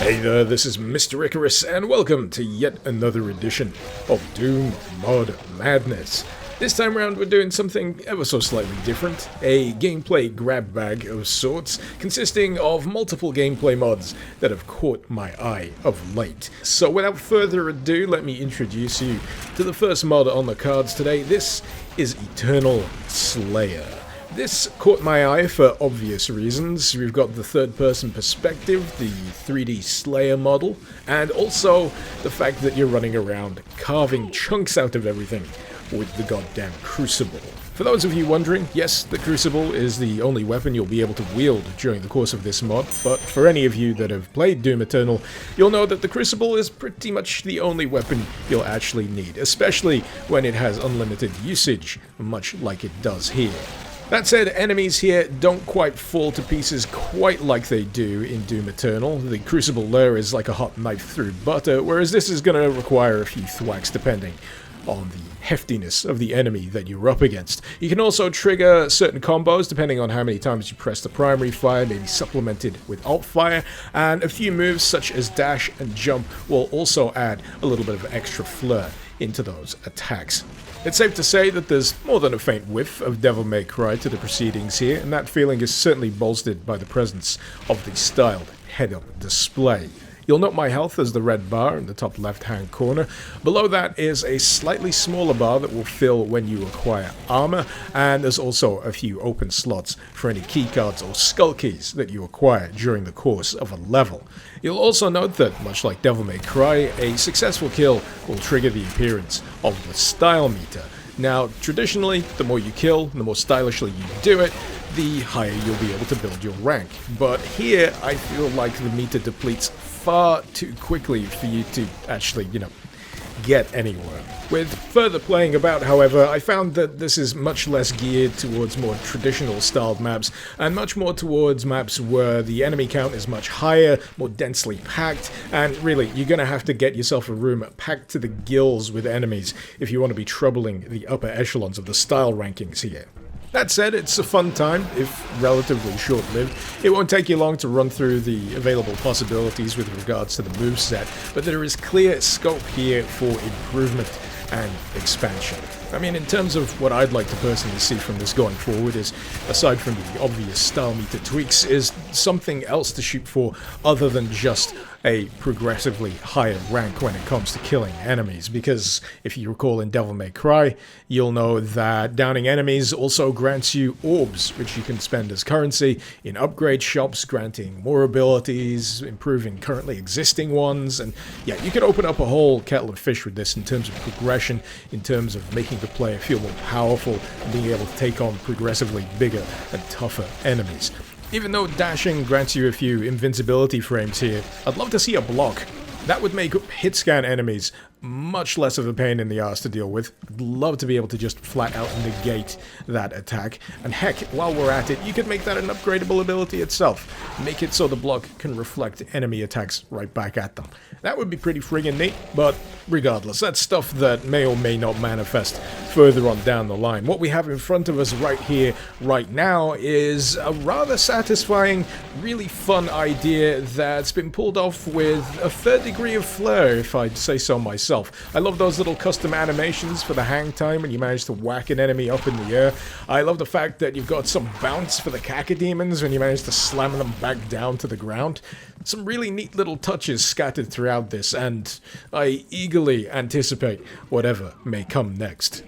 Hey there, this is Mr. Icarus, and welcome to yet another edition of Doom Mod Madness. This time around we're doing something ever so slightly different, a gameplay grab bag of sorts, consisting of multiple gameplay mods that have caught my eye of late. So without further ado, let me introduce you to the first mod on the cards today. This is Eterrnal Slayer. This caught my eye for obvious reasons. We've got the third-person perspective, the 3D Slayer model, and also the fact that you're running around carving chunks out of everything with the goddamn Crucible. For those of you wondering, yes, the Crucible is the only weapon you'll be able to wield during the course of this mod, but for any of you that have played Doom Eternal, you'll know that the Crucible is pretty much the only weapon you'll actually need, especially when it has unlimited usage, much like it does here. That said, enemies here don't quite fall to pieces quite like they do in Doom Eternal. The Crucible lure is like a hot knife through butter, whereas this is going to require a few thwacks depending on the heftiness of the enemy that you're up against. You can also trigger certain combos depending on how many times you press the primary fire, maybe supplemented with alt fire, and a few moves such as dash and jump will also add a little bit of extra flair into those attacks. It's safe to say that there's more than a faint whiff of Devil May Cry to the proceedings here, and that feeling is certainly bolstered by the presence of the styled head-up display. You'll note my health as the red bar in the top left-hand corner. Below that is a slightly smaller bar that will fill when you acquire armor, and there's also a few open slots for any keycards or skull keys that you acquire during the course of a level. You'll also note that, much like Devil May Cry, a successful kill will trigger the appearance of the style meter. Now, traditionally, the more you kill, the more stylishly you do it, the higher you'll be able to build your rank. But here, I feel like the meter depletes far too quickly for you to actually, get anywhere. With further playing about, however, I found that this is much less geared towards more traditional styled maps, and much more towards maps where the enemy count is much higher, more densely packed, and really, you're gonna have to get yourself a room packed to the gills with enemies if you want to be troubling the upper echelons of the style rankings here. That said, it's a fun time, if relatively short-lived. It won't take you long to run through the available possibilities with regards to the moveset, but there is clear scope here for improvement and expansion. I mean, in terms of what I'd like to personally see from this going forward is, aside from the obvious style meter tweaks, is something else to shoot for other than just a progressively higher rank when it comes to killing enemies, because if you recall in Devil May Cry, you'll know that downing enemies also grants you orbs, which you can spend as currency in upgrade shops, granting more abilities, improving currently existing ones, and yeah, you can open up a whole kettle of fish with this in terms of progression, in terms of making the player feel more powerful and being able to take on progressively bigger and tougher enemies. Even though dashing grants you a few invincibility frames here, I'd love to see a block. That would make hit-scan enemies much less of a pain in the ass to deal with. I'd love to be able to just flat out negate that attack. And heck, while we're at it, you could make that an upgradable ability itself. Make it so the block can reflect enemy attacks right back at them. That would be pretty friggin' neat, but regardless, that's stuff that may or may not manifest further on down the line. What we have in front of us right here, right now, is a rather satisfying, really fun idea that's been pulled off with a fair degree of flair, if I'd say so myself. I love those little custom animations for the hang time when you manage to whack an enemy up in the air. I love the fact that you've got some bounce for the cacodemons when you manage to slam them back down to the ground. Some really neat little touches scattered throughout this, and I eagerly anticipate whatever may come next.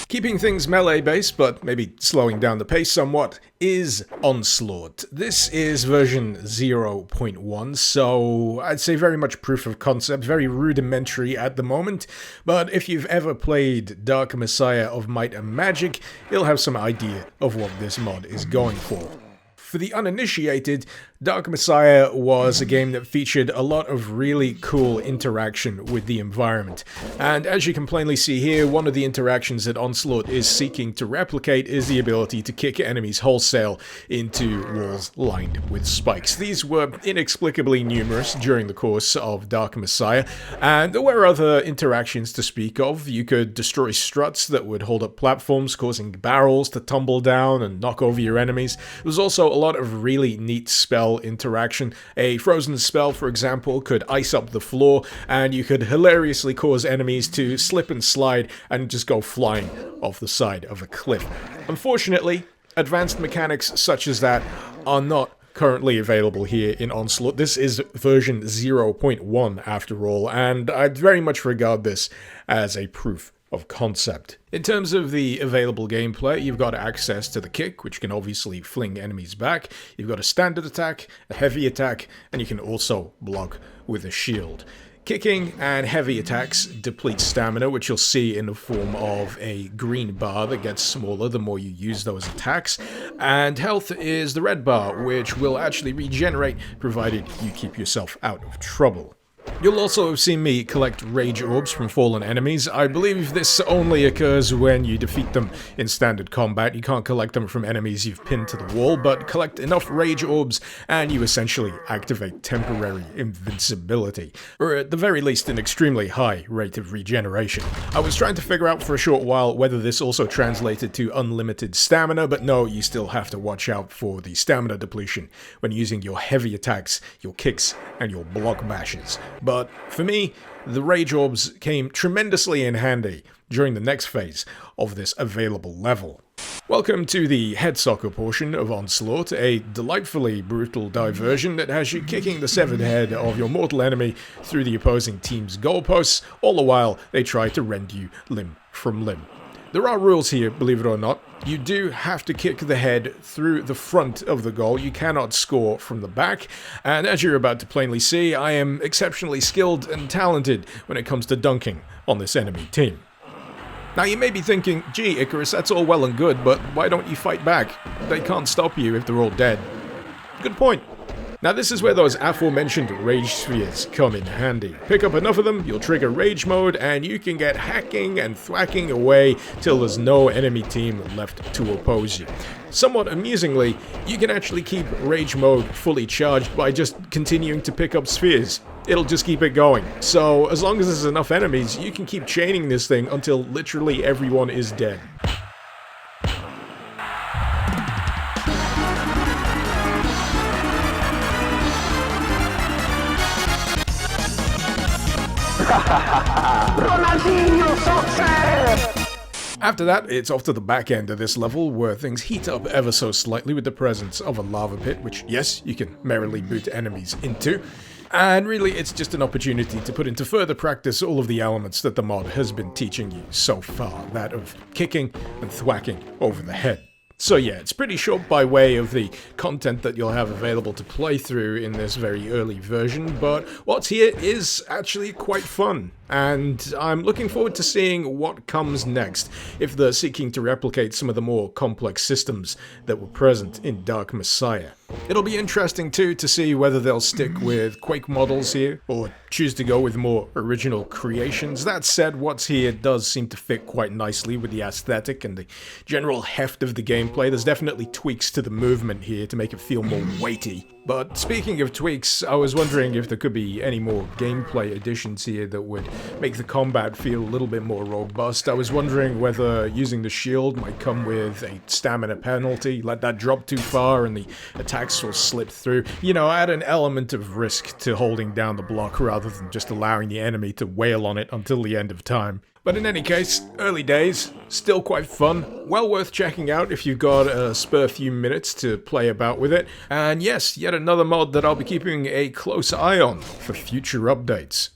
Keeping things melee-based, but maybe slowing down the pace somewhat, is Onslaught. This is version 0.1, so I'd say very much proof of concept, very rudimentary at the moment, but if you've ever played Dark Messiah of Might and Magic, you'll have some idea of what this mod is going for. For the uninitiated, Dark Messiah was a game that featured a lot of really cool interaction with the environment. And as you can plainly see here, one of the interactions that Onslaught is seeking to replicate is the ability to kick enemies wholesale into walls lined with spikes. These were inexplicably numerous during the course of Dark Messiah, and there were other interactions to speak of. You could destroy struts that would hold up platforms, causing barrels to tumble down and knock over your enemies. There was also a lot of really neat spell interaction. A frozen spell, for example, could ice up the floor, and you could hilariously cause enemies to slip and slide and just go flying off the side of a cliff. Unfortunately, advanced mechanics such as that are not currently available here in Onslaught. This is version 0.1 after all, and I'd very much regard this as a proof of concept. In terms of the available gameplay, you've got access to the kick, which can obviously fling enemies back. You've got a standard attack, a heavy attack, and you can also block with a shield. Kicking and heavy attacks deplete stamina, which you'll see in the form of a green bar that gets smaller the more you use those attacks. And health is the red bar, which will actually regenerate, provided you keep yourself out of trouble. You'll also have seen me collect rage orbs from fallen enemies. I believe this only occurs when you defeat them in standard combat. You can't collect them from enemies you've pinned to the wall, but collect enough rage orbs and you essentially activate temporary invincibility, or at the very least an extremely high rate of regeneration. I was trying to figure out for a short while whether this also translated to unlimited stamina, but no, you still have to watch out for the stamina depletion when using your heavy attacks, your kicks, and your block bashes. But for me, the rage orbs came tremendously in handy during the next phase of this available level. Welcome to the head soccer portion of Onslaught, a delightfully brutal diversion that has you kicking the severed head of your mortal enemy through the opposing team's goalposts, all the while they try to rend you limb from limb. There are rules here, believe it or not. You do have to kick the head through the front of the goal. You cannot score from the back. And as you're about to plainly see, I am exceptionally skilled and talented when it comes to dunking on this enemy team. Now you may be thinking, gee Icarus, that's all well and good, but why don't you fight back? They can't stop you if they're all dead. Good point. Now this is where those aforementioned rage spheres come in handy. Pick up enough of them, you'll trigger rage mode, and you can get hacking and thwacking away till there's no enemy team left to oppose you. Somewhat amusingly, you can actually keep rage mode fully charged by just continuing to pick up spheres. It'll just keep it going. So as long as there's enough enemies, you can keep chaining this thing until literally everyone is dead. After that, it's off to the back end of this level, where things heat up ever so slightly with the presence of a lava pit, which, yes, you can merrily boot enemies into. And really, it's just an opportunity to put into further practice all of the elements that the mod has been teaching you so far, that of kicking and thwacking over the head. So yeah, it's pretty short by way of the content that you'll have available to play through in this very early version, but what's here is actually quite fun. And I'm looking forward to seeing what comes next, if they're seeking to replicate some of the more complex systems that were present in Dark Messiah. It'll be interesting too to see whether they'll stick with Quake models here, or choose to go with more original creations. That said, what's here does seem to fit quite nicely with the aesthetic and the general heft of the gameplay. There's definitely tweaks to the movement here to make it feel more weighty. But speaking of tweaks, I was wondering if there could be any more gameplay additions here that would make the combat feel a little bit more robust. I was wondering whether using the shield might come with a stamina penalty, let that drop too far and the attacks will slip through. You know, add an element of risk to holding down the block rather than just allowing the enemy to wail on it until the end of time. But in any case, early days, still quite fun, well worth checking out if you've got a spare few minutes to play about with it. And yes, yet another mod that I'll be keeping a close eye on for future updates.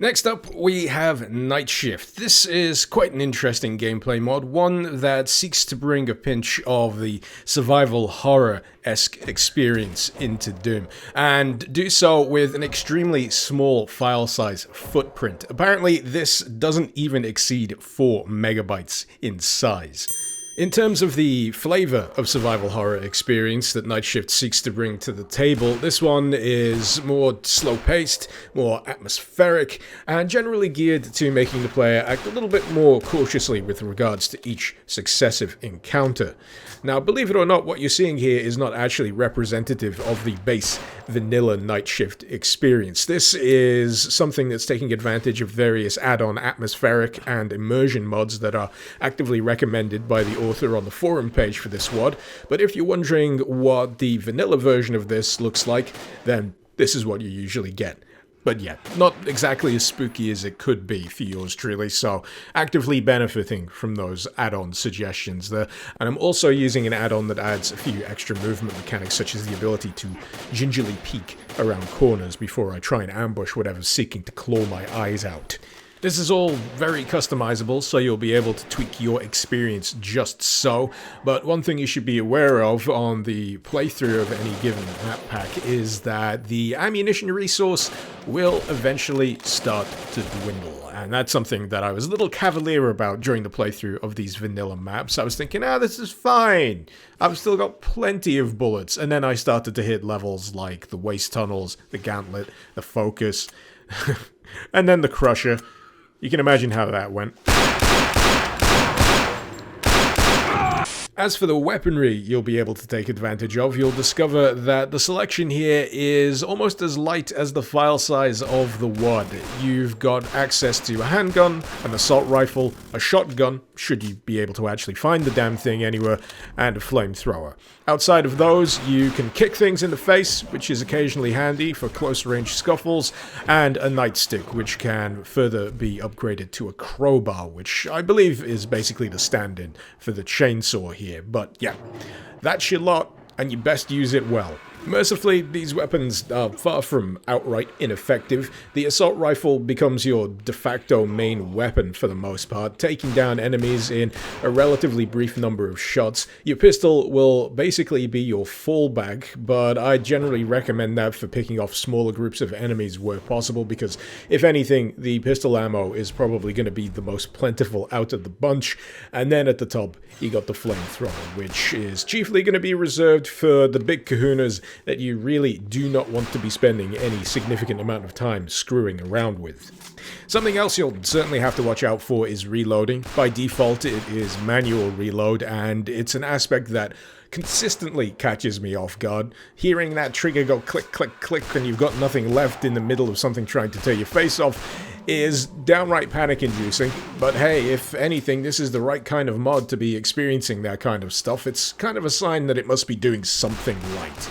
Next up, we have Nightshift. This is quite an interesting gameplay mod, one that seeks to bring a pinch of the survival horror-esque experience into Doom, and do so with an extremely small file size footprint. Apparently, this doesn't even exceed 4 megabytes in size. In terms of the flavor of survival horror experience that Nightshift seeks to bring to the table, this one is more slow-paced, more atmospheric, and generally geared to making the player act a little bit more cautiously with regards to each successive encounter. Now, believe it or not, what you're seeing here is not actually representative of the base vanilla Nightshift experience. This is something that's taking advantage of various add-on atmospheric and immersion mods that are actively recommended by the author on the forum page for this WOD, but if you're wondering what the vanilla version of this looks like, then this is what you usually get. But yeah, not exactly as spooky as it could be for yours truly, so actively benefiting from those add-on suggestions there. And I'm also using an add-on that adds a few extra movement mechanics, such as the ability to gingerly peek around corners before I try and ambush whatever's seeking to claw my eyes out. This is all very customizable, so you'll be able to tweak your experience just so, but one thing you should be aware of on the playthrough of any given map pack is that the ammunition resource will eventually start to dwindle, and that's something that I was a little cavalier about during the playthrough of these vanilla maps. I was thinking, this is fine, I've still got plenty of bullets, and then I started to hit levels like the waste tunnels, the gauntlet, the focus, and then the crusher. You can imagine how that went. As for the weaponry you'll be able to take advantage of, you'll discover that the selection here is almost as light as the file size of the WOD. You've got access to a handgun, an assault rifle, a shotgun, should you be able to actually find the damn thing anywhere, and a flamethrower. Outside of those, you can kick things in the face, which is occasionally handy for close-range scuffles, and a nightstick, which can further be upgraded to a crowbar, which I believe is basically the stand-in for the chainsaw here. But yeah, that's your lot, and you best use it well. Mercifully, these weapons are far from outright ineffective. The assault rifle becomes your de facto main weapon for the most part, taking down enemies in a relatively brief number of shots. Your pistol will basically be your fallback, but I generally recommend that for picking off smaller groups of enemies where possible, because if anything, the pistol ammo is probably going to be the most plentiful out of the bunch. And then at the top, you got the flamethrower, which is chiefly going to be reserved for the big kahunas that you really do not want to be spending any significant amount of time screwing around with. Something else you'll certainly have to watch out for is reloading. By default, it is manual reload, and it's an aspect that consistently catches me off guard. Hearing that trigger go click, click, click, and you've got nothing left in the middle of something trying to tear your face off is downright panic-inducing. But hey, if anything, this is the right kind of mod to be experiencing that kind of stuff. It's kind of a sign that it must be doing something right.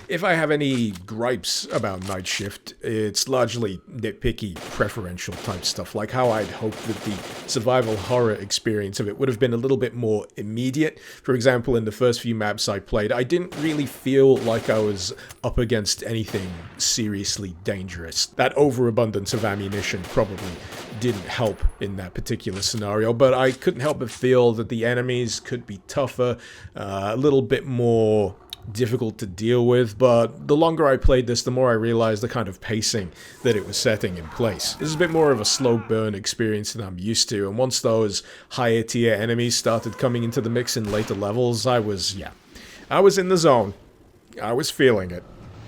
If I have any gripes about Nightshift, it's largely nitpicky, preferential type stuff, like how I'd hoped that the survival horror experience of it would have been a little bit more immediate. For example, in the first few maps I played, I didn't really feel like I was up against anything seriously dangerous. That overabundance of ammunition probably didn't help in that particular scenario, but I couldn't help but feel that the enemies could be tougher, a little bit more difficult to deal with, but the longer I played this, the more I realized the kind of pacing that it was setting in place. This is a bit more of a slow burn experience than I'm used to, and once those higher tier enemies started coming into the mix in later levels, I was in the zone. I was feeling it.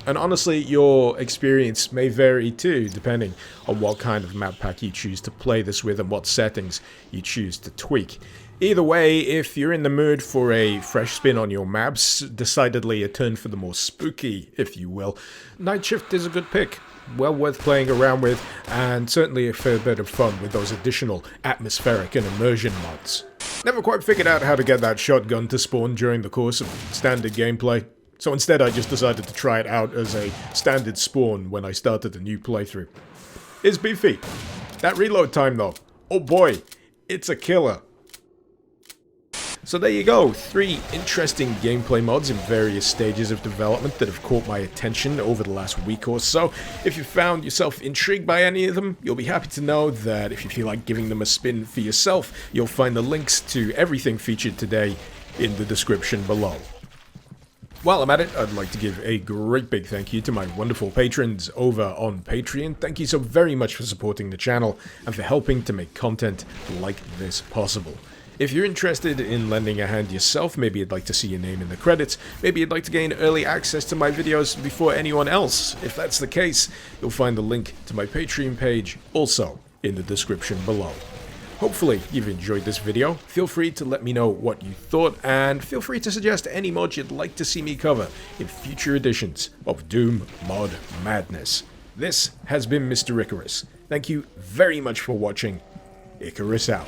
And honestly, your experience may vary too, depending on what kind of map pack you choose to play this with and what settings you choose to tweak. Either way, if you're in the mood for a fresh spin on your maps, decidedly a turn for the more spooky, if you will, Nightshift is a good pick. Well worth playing around with, and certainly a fair bit of fun with those additional atmospheric and immersion mods. Never quite figured out how to get that shotgun to spawn during the course of standard gameplay, so instead I just decided to try it out as a standard spawn when I started a new playthrough. It's beefy. That reload time though, oh boy, it's a killer. So there you go, 3 interesting gameplay mods in various stages of development that have caught my attention over the last week or so. If you found yourself intrigued by any of them, you'll be happy to know that if you feel like giving them a spin for yourself, you'll find the links to everything featured today in the description below. While I'm at it, I'd like to give a great big thank you to my wonderful patrons over on Patreon. Thank you so very much for supporting the channel and for helping to make content like this possible. If you're interested in lending a hand yourself, maybe you'd like to see your name in the credits, maybe you'd like to gain early access to my videos before anyone else. If that's the case, you'll find the link to my Patreon page also in the description below. Hopefully you've enjoyed this video. Feel free to let me know what you thought, and feel free to suggest any mods you'd like to see me cover in future editions of Doom Mod Madness. This has been Mr. Icarus. Thank you very much for watching. Icarus out.